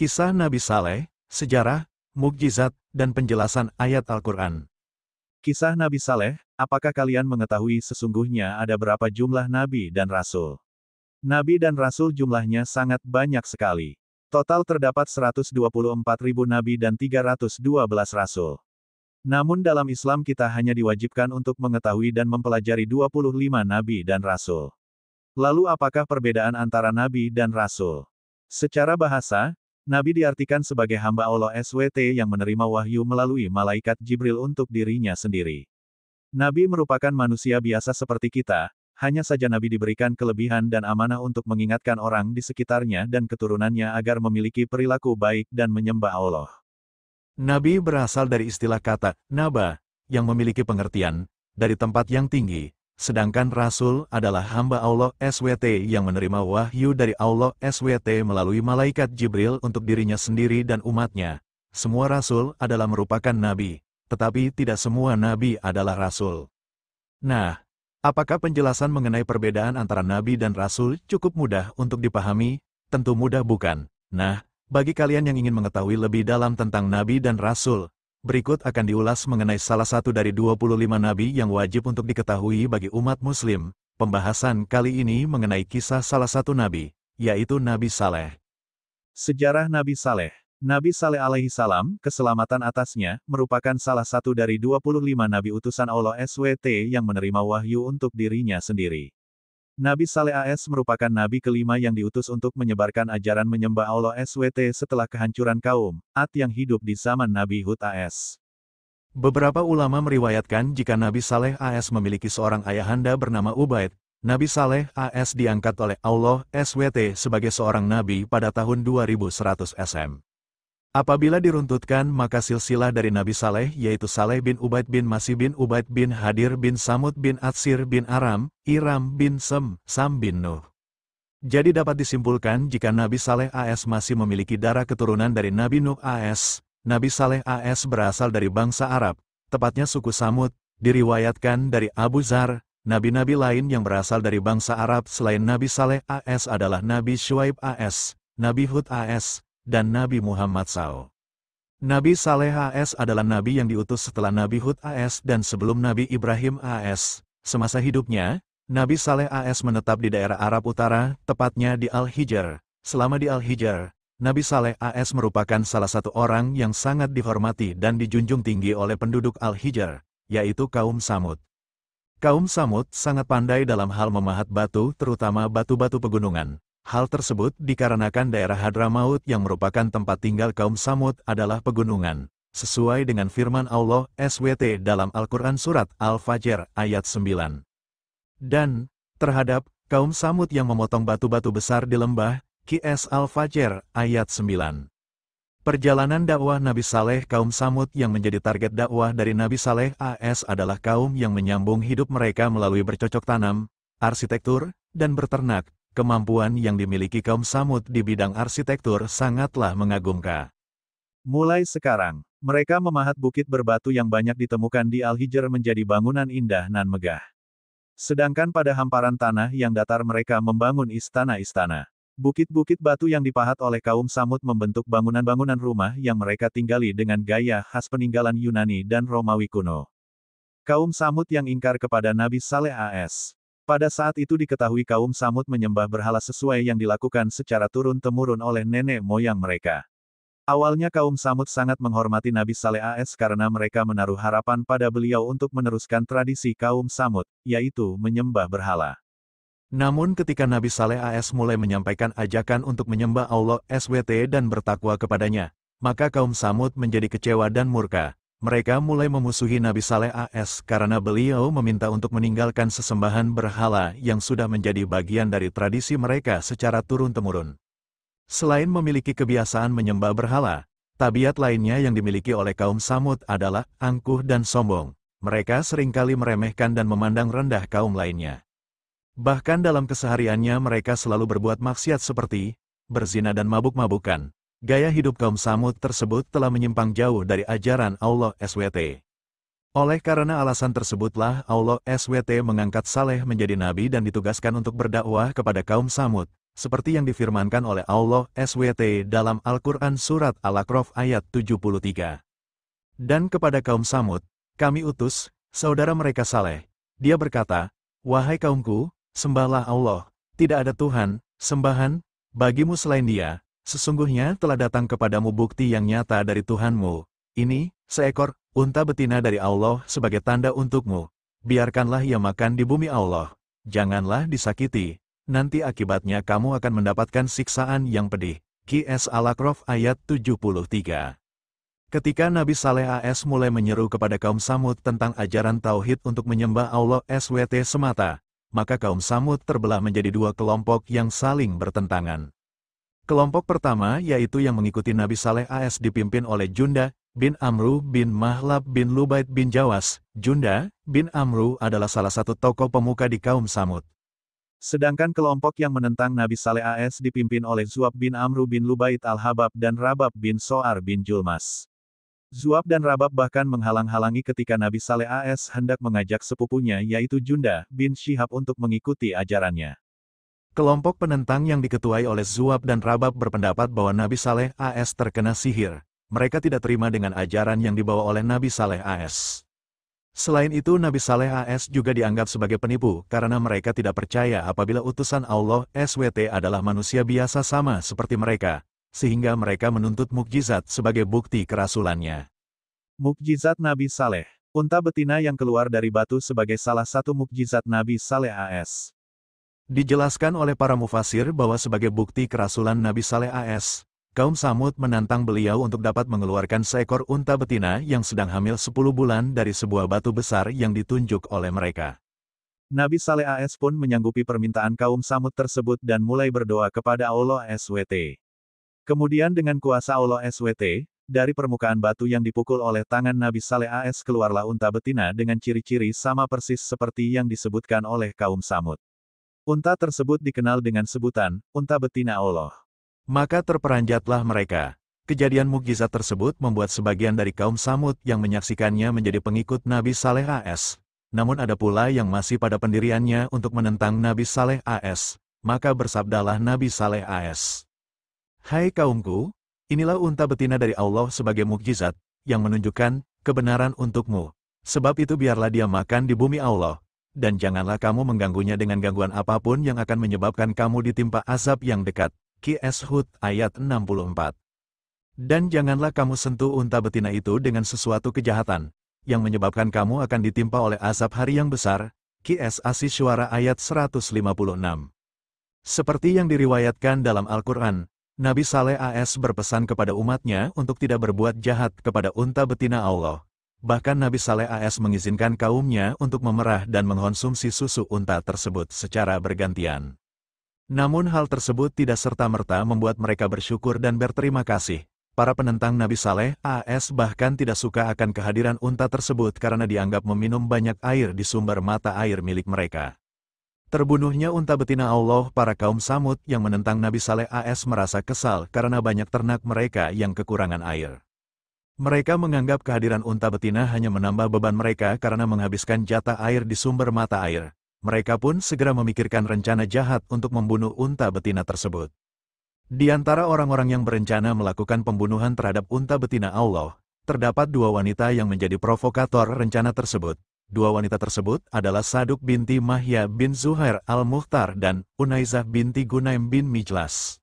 Kisah Nabi Saleh, sejarah, mukjizat, dan penjelasan ayat Al-Quran. Kisah Nabi Saleh, apakah kalian mengetahui sesungguhnya ada berapa jumlah Nabi dan Rasul? Nabi dan Rasul jumlahnya sangat banyak sekali. Total terdapat 124.000 Nabi dan 312 Rasul. Namun dalam Islam kita hanya diwajibkan untuk mengetahui dan mempelajari 25 Nabi dan Rasul. Lalu apakah perbedaan antara Nabi dan Rasul? Secara bahasa, Nabi diartikan sebagai hamba Allah SWT yang menerima wahyu melalui malaikat Jibril untuk dirinya sendiri. Nabi merupakan manusia biasa seperti kita, hanya saja Nabi diberikan kelebihan dan amanah untuk mengingatkan orang di sekitarnya dan keturunannya agar memiliki perilaku baik dan menyembah Allah. Nabi berasal dari istilah kata, naba, yang memiliki pengertian, dari tempat yang tinggi. Sedangkan Rasul adalah hamba Allah SWT yang menerima wahyu dari Allah SWT melalui malaikat Jibril untuk dirinya sendiri dan umatnya. Semua Rasul adalah merupakan Nabi, tetapi tidak semua Nabi adalah Rasul. Nah, apakah penjelasan mengenai perbedaan antara Nabi dan Rasul cukup mudah untuk dipahami? Tentu mudah bukan? Nah, bagi kalian yang ingin mengetahui lebih dalam tentang Nabi dan Rasul, berikut akan diulas mengenai salah satu dari 25 Nabi yang wajib untuk diketahui bagi umat Muslim. Pembahasan kali ini mengenai kisah salah satu Nabi, yaitu Nabi Saleh. Sejarah Nabi Saleh. Nabi Saleh alaihi salam, keselamatan atasnya, merupakan salah satu dari 25 Nabi utusan Allah SWT yang menerima wahyu untuk dirinya sendiri. Nabi Saleh AS merupakan Nabi kelima yang diutus untuk menyebarkan ajaran menyembah Allah SWT setelah kehancuran kaum Ad yang hidup di zaman Nabi Hud AS. Beberapa ulama meriwayatkan jika Nabi Saleh AS memiliki seorang ayahanda bernama Ubaid. Nabi Saleh AS diangkat oleh Allah SWT sebagai seorang Nabi pada tahun 2100 SM. Apabila diruntutkan maka silsilah dari Nabi Saleh yaitu Saleh bin Ubaid bin Masih bin Ubaid bin Hadir bin Samud bin Atsir bin Aram, Iram bin Sam bin Nuh. Jadi dapat disimpulkan jika Nabi Saleh AS masih memiliki darah keturunan dari Nabi Nuh AS. Nabi Saleh AS berasal dari bangsa Arab, tepatnya suku Samud. Diriwayatkan dari Abu Zar, nabi-nabi lain yang berasal dari bangsa Arab selain Nabi Saleh AS adalah Nabi Syuaib AS, Nabi Hud AS, dan Nabi Muhammad SAW. Nabi Saleh AS adalah Nabi yang diutus setelah Nabi Hud AS dan sebelum Nabi Ibrahim AS. Semasa hidupnya, Nabi Saleh AS menetap di daerah Arab Utara, tepatnya di Al-Hijr. Selama di Al-Hijr, Nabi Saleh AS merupakan salah satu orang yang sangat dihormati dan dijunjung tinggi oleh penduduk Al-Hijr, yaitu kaum Samud. Kaum Samud sangat pandai dalam hal memahat batu, terutama batu-batu pegunungan. Hal tersebut dikarenakan daerah Hadramaut yang merupakan tempat tinggal kaum Samud adalah pegunungan, sesuai dengan firman Allah SWT dalam Al-Quran Surat Al-Fajr ayat 9. Dan, terhadap kaum Samud yang memotong batu-batu besar di lembah, Qs Al-Fajr ayat 9. Perjalanan dakwah Nabi Saleh. Kaum Samud yang menjadi target dakwah dari Nabi Saleh AS adalah kaum yang menyambung hidup mereka melalui bercocok tanam, arsitektur, dan berternak. Kemampuan yang dimiliki kaum Samud di bidang arsitektur sangatlah mengagumkan. Mulai sekarang, mereka memahat bukit berbatu yang banyak ditemukan di Al-Hijr menjadi bangunan indah nan megah. Sedangkan pada hamparan tanah yang datar mereka membangun istana-istana. Bukit-bukit batu yang dipahat oleh kaum Samud membentuk bangunan-bangunan rumah yang mereka tinggali dengan gaya khas peninggalan Yunani dan Romawi kuno. Kaum Samud yang ingkar kepada Nabi Saleh AS. Pada saat itu diketahui kaum Samud menyembah berhala sesuai yang dilakukan secara turun-temurun oleh nenek moyang mereka. Awalnya kaum Samud sangat menghormati Nabi Saleh AS karena mereka menaruh harapan pada beliau untuk meneruskan tradisi kaum Samud, yaitu menyembah berhala. Namun ketika Nabi Saleh AS mulai menyampaikan ajakan untuk menyembah Allah SWT dan bertakwa kepadanya, maka kaum Samud menjadi kecewa dan murka. Mereka mulai memusuhi Nabi Saleh AS karena beliau meminta untuk meninggalkan sesembahan berhala yang sudah menjadi bagian dari tradisi mereka secara turun-temurun. Selain memiliki kebiasaan menyembah berhala, tabiat lainnya yang dimiliki oleh kaum Samud adalah angkuh dan sombong. Mereka seringkali meremehkan dan memandang rendah kaum lainnya. Bahkan dalam kesehariannya mereka selalu berbuat maksiat seperti berzina dan mabuk-mabukan. Gaya hidup kaum Samud tersebut telah menyimpang jauh dari ajaran Allah SWT. Oleh karena alasan tersebutlah Allah SWT mengangkat Saleh menjadi nabi dan ditugaskan untuk berdakwah kepada kaum Samud. seperti yang difirmankan oleh Allah SWT dalam Al-Quran Surat Al-A'raf ayat 73. Dan kepada kaum Samud, kami utus saudara mereka Saleh. Dia berkata, "Wahai kaumku, sembahlah Allah, tidak ada Tuhan, sembahan, bagimu selain Dia, sesungguhnya telah datang kepadamu bukti yang nyata dari Tuhanmu. Ini, seekor unta betina dari Allah sebagai tanda untukmu. Biarkanlah ia makan di bumi Allah. Janganlah disakiti, nanti akibatnya kamu akan mendapatkan siksaan yang pedih." Qs Al-A'raf ayat 73. Ketika Nabi Saleh AS mulai menyeru kepada kaum Samud tentang ajaran Tauhid untuk menyembah Allah SWT semata, maka kaum Samud terbelah menjadi dua kelompok yang saling bertentangan. Kelompok pertama yaitu yang mengikuti Nabi Saleh AS dipimpin oleh Junda bin Amru bin Mahlab bin Lubaid bin Jawas. Junda bin Amru adalah salah satu tokoh pemuka di kaum Samud. Sedangkan kelompok yang menentang Nabi Saleh AS dipimpin oleh Zu'ab bin Amru bin Lubaid al-Habab dan Rabab bin So'ar bin Julmas. Zu'ab dan Rabab bahkan menghalang-halangi ketika Nabi Saleh AS hendak mengajak sepupunya yaitu Junda bin Syihab untuk mengikuti ajarannya. Kelompok penentang yang diketuai oleh Zu'ab dan Rabab berpendapat bahwa Nabi Saleh AS terkena sihir. Mereka tidak terima dengan ajaran yang dibawa oleh Nabi Saleh AS. Selain itu Nabi Saleh AS juga dianggap sebagai penipu karena mereka tidak percaya apabila utusan Allah SWT adalah manusia biasa sama seperti mereka, sehingga mereka menuntut mukjizat sebagai bukti kerasulannya. Mukjizat Nabi Saleh. Unta betina yang keluar dari batu sebagai salah satu mukjizat Nabi Saleh AS. Dijelaskan oleh para mufasir bahwa sebagai bukti kerasulan Nabi Saleh AS, kaum Samud menantang beliau untuk dapat mengeluarkan seekor unta betina yang sedang hamil 10 bulan dari sebuah batu besar yang ditunjuk oleh mereka. Nabi Saleh AS pun menyanggupi permintaan kaum Samud tersebut dan mulai berdoa kepada Allah SWT. Kemudian dengan kuasa Allah SWT, dari permukaan batu yang dipukul oleh tangan Nabi Saleh AS keluarlah unta betina dengan ciri-ciri sama persis seperti yang disebutkan oleh kaum Samud. Unta tersebut dikenal dengan sebutan, unta betina Allah. Maka terperanjatlah mereka. Kejadian mukjizat tersebut membuat sebagian dari kaum Samud yang menyaksikannya menjadi pengikut Nabi Saleh AS. Namun ada pula yang masih pada pendiriannya untuk menentang Nabi Saleh AS. Maka bersabdalah Nabi Saleh AS. "Hai kaumku, inilah unta betina dari Allah sebagai mukjizat, yang menunjukkan kebenaran untukmu. Sebab itu biarlah dia makan di bumi Allah. Dan janganlah kamu mengganggunya dengan gangguan apapun yang akan menyebabkan kamu ditimpa azab yang dekat." Qs Hud ayat 64. Dan janganlah kamu sentuh unta betina itu dengan sesuatu kejahatan, yang menyebabkan kamu akan ditimpa oleh azab hari yang besar. Qs Asy-Syu'ara ayat 156. Seperti yang diriwayatkan dalam Al-Quran, Nabi Saleh AS berpesan kepada umatnya untuk tidak berbuat jahat kepada unta betina Allah. Bahkan Nabi Saleh AS mengizinkan kaumnya untuk memerah dan mengkonsumsi susu unta tersebut secara bergantian. Namun hal tersebut tidak serta-merta membuat mereka bersyukur dan berterima kasih. Para penentang Nabi Saleh AS bahkan tidak suka akan kehadiran unta tersebut karena dianggap meminum banyak air di sumber mata air milik mereka. Terbunuhnya unta betina Allah, para kaum Samud yang menentang Nabi Saleh AS merasa kesal karena banyak ternak mereka yang kekurangan air. Mereka menganggap kehadiran unta betina hanya menambah beban mereka karena menghabiskan jatah air di sumber mata air. Mereka pun segera memikirkan rencana jahat untuk membunuh unta betina tersebut. Di antara orang-orang yang berencana melakukan pembunuhan terhadap unta betina Allah, terdapat dua wanita yang menjadi provokator rencana tersebut. Dua wanita tersebut adalah Saduk binti Mahya bin Zuhair al-Mukhtar dan Unaizah binti Gunaim bin Mijlas.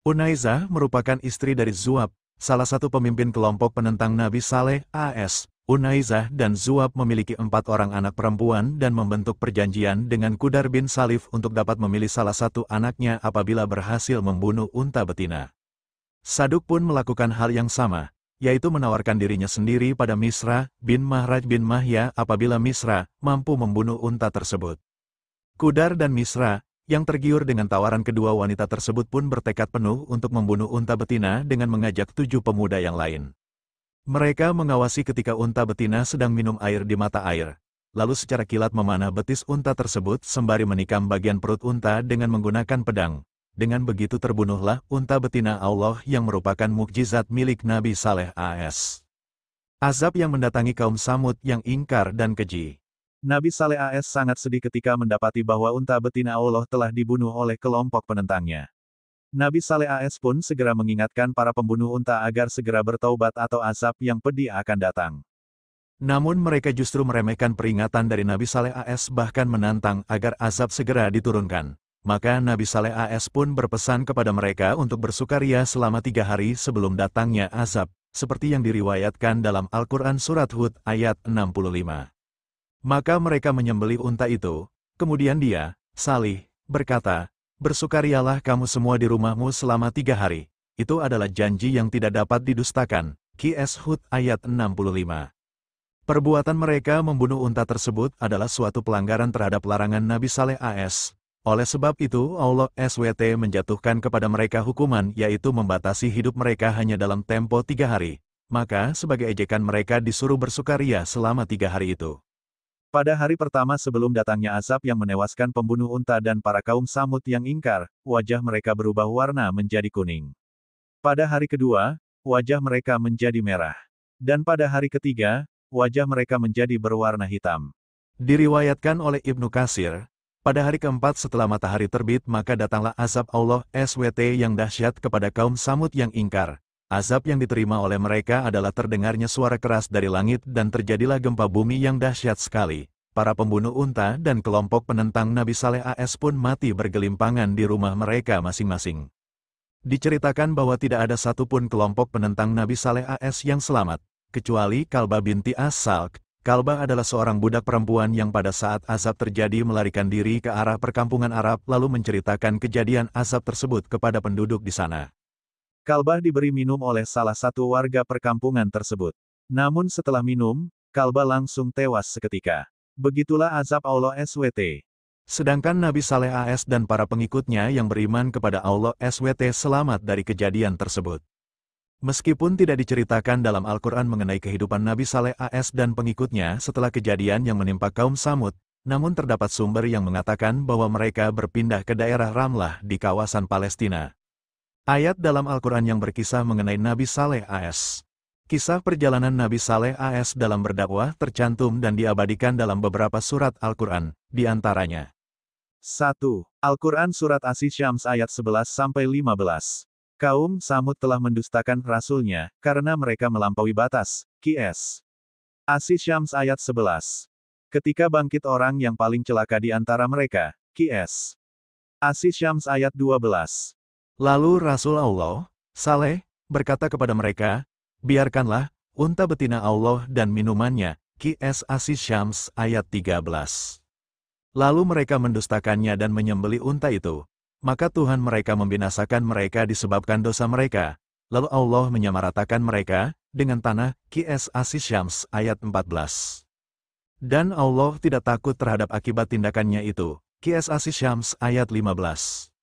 Unaizah merupakan istri dari Zu'ab, salah satu pemimpin kelompok penentang Nabi Saleh AS. Unaizah dan Zu'ab memiliki 4 orang anak perempuan dan membentuk perjanjian dengan Qudar bin Salif untuk dapat memilih salah satu anaknya apabila berhasil membunuh unta betina. Saduk pun melakukan hal yang sama, yaitu menawarkan dirinya sendiri pada Misra bin Mahraj bin Mahya apabila Misra mampu membunuh unta tersebut. Qudar dan Misra, yang tergiur dengan tawaran kedua wanita tersebut pun bertekad penuh untuk membunuh unta betina dengan mengajak 7 pemuda yang lain. Mereka mengawasi ketika unta betina sedang minum air di mata air, lalu secara kilat memanah betis unta tersebut sembari menikam bagian perut unta dengan menggunakan pedang. Dengan begitu terbunuhlah unta betina Allah yang merupakan mukjizat milik Nabi Saleh AS. Azab yang mendatangi kaum Samud yang ingkar dan keji. Nabi Saleh AS sangat sedih ketika mendapati bahwa unta betina Allah telah dibunuh oleh kelompok penentangnya. Nabi Saleh AS pun segera mengingatkan para pembunuh unta agar segera bertaubat atau azab yang pedih akan datang. Namun mereka justru meremehkan peringatan dari Nabi Saleh AS bahkan menantang agar azab segera diturunkan. Maka Nabi Saleh AS pun berpesan kepada mereka untuk bersukaria selama 3 hari sebelum datangnya azab, seperti yang diriwayatkan dalam Al-Quran Surat Hud ayat 65. Maka mereka menyembelih unta itu, kemudian dia, Salih, berkata, "Bersukarialah kamu semua di rumahmu selama 3 hari. Itu adalah janji yang tidak dapat didustakan." QS Hud ayat 65. Perbuatan mereka membunuh unta tersebut adalah suatu pelanggaran terhadap larangan Nabi Saleh AS. Oleh sebab itu Allah SWT menjatuhkan kepada mereka hukuman yaitu membatasi hidup mereka hanya dalam tempo 3 hari. Maka sebagai ejekan mereka disuruh bersukaria selama 3 hari itu. Pada hari pertama sebelum datangnya azab yang menewaskan pembunuh unta dan para kaum Samud yang ingkar, wajah mereka berubah warna menjadi kuning. Pada hari kedua, wajah mereka menjadi merah. Dan pada hari ketiga, wajah mereka menjadi berwarna hitam. Diriwayatkan oleh Ibnu Katsir, pada hari keempat setelah matahari terbit maka datanglah azab Allah SWT yang dahsyat kepada kaum Samud yang ingkar. Azab yang diterima oleh mereka adalah terdengarnya suara keras dari langit dan terjadilah gempa bumi yang dahsyat sekali. Para pembunuh unta dan kelompok penentang Nabi Saleh AS pun mati bergelimpangan di rumah mereka masing-masing. Diceritakan bahwa tidak ada satupun kelompok penentang Nabi Saleh AS yang selamat, kecuali Kalbah binti As-Salk. Kalbah adalah seorang budak perempuan yang pada saat azab terjadi melarikan diri ke arah perkampungan Arab lalu menceritakan kejadian azab tersebut kepada penduduk di sana. Kalbah diberi minum oleh salah satu warga perkampungan tersebut. Namun setelah minum, Kalbah langsung tewas seketika. Begitulah azab Allah SWT. Sedangkan Nabi Saleh AS dan para pengikutnya yang beriman kepada Allah SWT selamat dari kejadian tersebut. Meskipun tidak diceritakan dalam Al-Quran mengenai kehidupan Nabi Saleh AS dan pengikutnya setelah kejadian yang menimpa kaum Samud, namun terdapat sumber yang mengatakan bahwa mereka berpindah ke daerah Ramlah di kawasan Palestina. Ayat dalam Al-Quran yang berkisah mengenai Nabi Saleh AS. Kisah perjalanan Nabi Saleh AS dalam berdakwah tercantum dan diabadikan dalam beberapa surat Al-Quran, di antaranya. 1. Al-Quran Surat As-Syams ayat 11-15. Kaum Samud telah mendustakan Rasulnya, karena mereka melampaui batas. QS. As-Syams ayat 11. Ketika bangkit orang yang paling celaka di antara mereka. QS. As-Syams ayat 12. Lalu Rasul Allah, Saleh, berkata kepada mereka, "Biarkanlah, unta betina Allah dan minumannya." QS As-Syams ayat 13. Lalu mereka mendustakannya dan menyembelih unta itu. Maka Tuhan mereka membinasakan mereka disebabkan dosa mereka. Lalu Allah menyamaratakan mereka dengan tanah. QS As-Syams ayat 14. Dan Allah tidak takut terhadap akibat tindakannya itu. QS As-Syams ayat 15.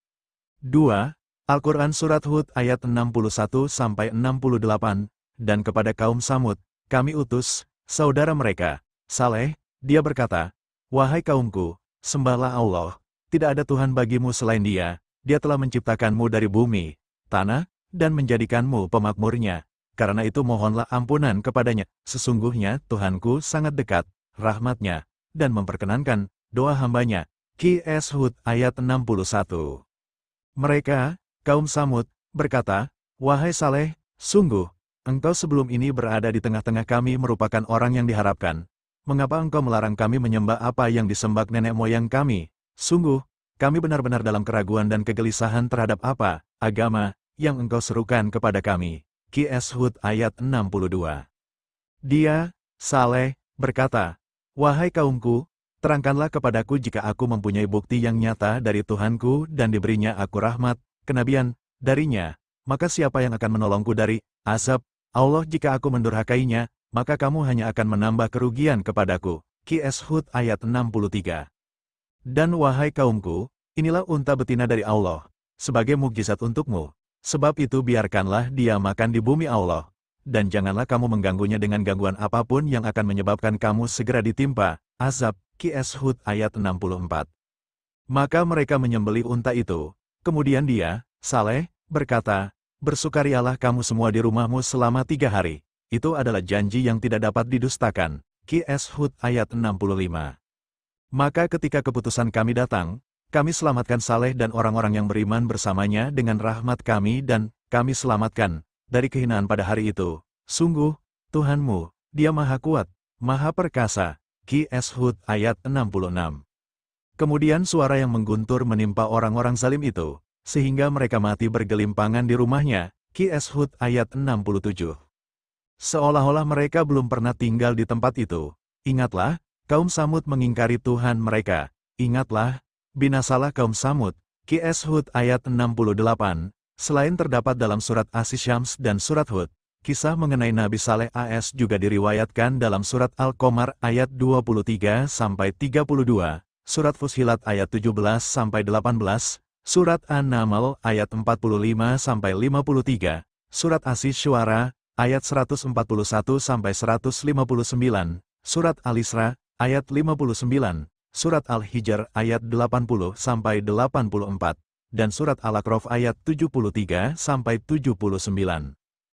2. Al-Quran Surat Hud ayat 61-68, dan kepada kaum Samud, kami utus, saudara mereka, Saleh, dia berkata, "Wahai kaumku, sembahlah Allah, tidak ada Tuhan bagimu selain Dia, Dia telah menciptakanmu dari bumi, tanah, dan menjadikanmu pemakmurnya. Karena itu mohonlah ampunan kepadanya, sesungguhnya Tuhanku sangat dekat, rahmatnya, dan memperkenankan doa hambanya." QS Hud ayat 61. Mereka, kaum Samud, berkata, "Wahai Saleh, sungguh, engkau sebelum ini berada di tengah-tengah kami merupakan orang yang diharapkan. Mengapa engkau melarang kami menyembah apa yang disembah nenek moyang kami? Sungguh, kami benar-benar dalam keraguan dan kegelisahan terhadap apa, agama, yang engkau serukan kepada kami." QS Hud ayat 62. Dia, Saleh, berkata, "Wahai kaumku, terangkanlah kepadaku jika aku mempunyai bukti yang nyata dari Tuhanku dan diberinya aku rahmat, kenabian, darinya, maka siapa yang akan menolongku dari azab Allah jika aku mendurhakainya, maka kamu hanya akan menambah kerugian kepadaku." QS Hud ayat 63. Dan wahai kaumku, inilah unta betina dari Allah, sebagai mukjizat untukmu. Sebab itu biarkanlah dia makan di bumi Allah, dan janganlah kamu mengganggunya dengan gangguan apapun yang akan menyebabkan kamu segera ditimpa azab. QS Hud ayat 64. Maka mereka menyembelih unta itu. Kemudian dia, Saleh, berkata, "Bersukarialah kamu semua di rumahmu selama 3 hari. Itu adalah janji yang tidak dapat didustakan." QS Hud ayat 65. Maka ketika keputusan kami datang, kami selamatkan Saleh dan orang-orang yang beriman bersamanya dengan rahmat kami dan kami selamatkan dari kehinaan pada hari itu. Sungguh, Tuhanmu, Dia Maha Kuat, Maha Perkasa. Qs Hud ayat 66. Kemudian suara yang mengguntur menimpa orang-orang zalim itu, sehingga mereka mati bergelimpangan di rumahnya. Qs Hud ayat 67. Seolah-olah mereka belum pernah tinggal di tempat itu. Ingatlah, kaum Samud mengingkari Tuhan mereka. Ingatlah, binasalah kaum Samud. Qs Hud ayat 68. Selain terdapat dalam surat As-Syams dan surat Hud, kisah mengenai Nabi Saleh AS juga diriwayatkan dalam surat Al-Qamar ayat 23-32. Surat Fussilat ayat 17-18, Surat An-Naml ayat 45-53, Surat Asy-Syu'ara ayat 141-159, Surat Al-Isra ayat 59, Surat Al-Hijr ayat 80-84, dan Surat Al-A'raf ayat 73-79.